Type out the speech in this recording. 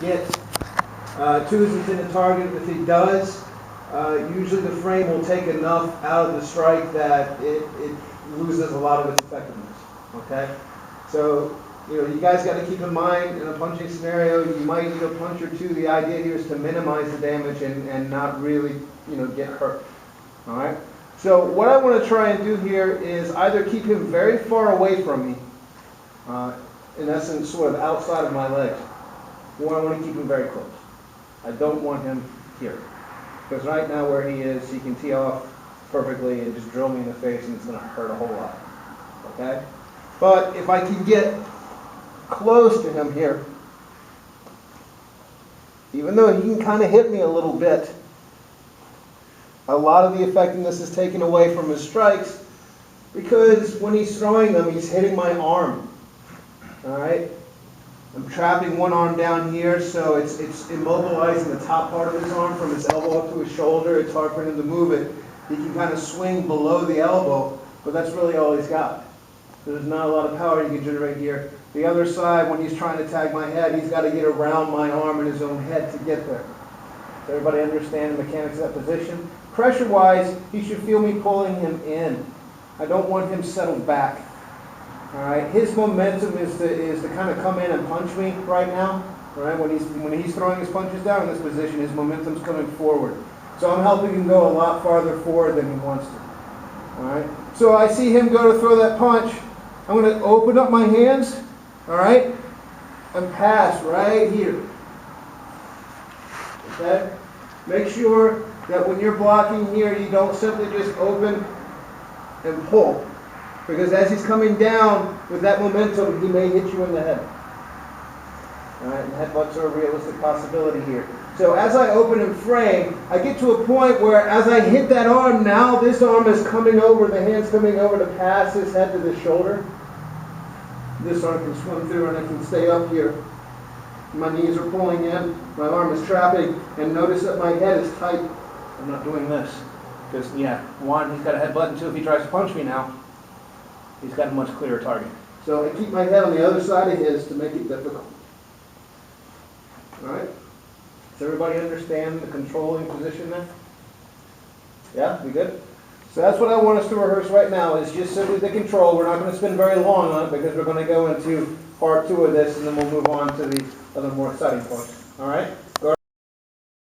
get twos into the target. If he does, usually the frame will take enough out of the strike that it loses a lot of its effectiveness. Okay? So, you guys got to keep in mind in a punching scenario, you might need a punch or two. The idea here is to minimize the damage and not really, get hurt. All right? So what I want to try and do here is either keep him very far away from me, in essence, sort of outside of my legs, or I want to keep him very close. I don't want him here. Because right now where he is, he can tee off perfectly and just drill me in the face, and it's going to hurt a whole lot. Okay? But if I can get close to him here, even though he can kind of hit me a little bit, a lot of the effectiveness is taken away from his strikes because when he's throwing them, he's hitting my arm. All right? I'm trapping one arm down here, so it's immobilizing the top part of his arm from his elbow up to his shoulder. It's hard for him to move it. He can kind of swing below the elbow, but that's really all he's got. There's not a lot of power he can generate here. The other side, when he's trying to tag my head, he's got to get around my arm and his own head to get there. Does everybody understand the mechanics of that position? Pressure-wise, he should feel me pulling him in. I don't want him settled back. All right, his momentum is to kind of come in and punch me right now. All right, when he's throwing his punches down in this position, his momentum's coming forward. So I'm helping him go a lot farther forward than he wants to. All right, so I see him go to throw that punch. I'm going to open up my hands, all right, and pass right here. Okay, make sure that when you're blocking here, you don't simply just open and pull. Because as he's coming down with that momentum, he may hit you in the head. All right, and headbutts are a realistic possibility here. So as I open and frame, I get to a point where as I hit that arm, now this arm is coming over, the hand's coming over to pass his head to the shoulder. This arm can swim through and I can stay up here. My knees are pulling in, my arm is trapping, and notice that my head is tight. I'm not doing this. Because, one, he's got a headbutt, and two, if he tries to punch me now, he's got a much clearer target. So I keep my head on the other side of his to make it difficult. All right? Does everybody understand the controlling position there? Yeah? We good? So that's what I want us to rehearse right now, is just simply the control. We're not going to spend very long on it because we're going to go into part 2 of this, and then we'll move on to the other more exciting points. All right?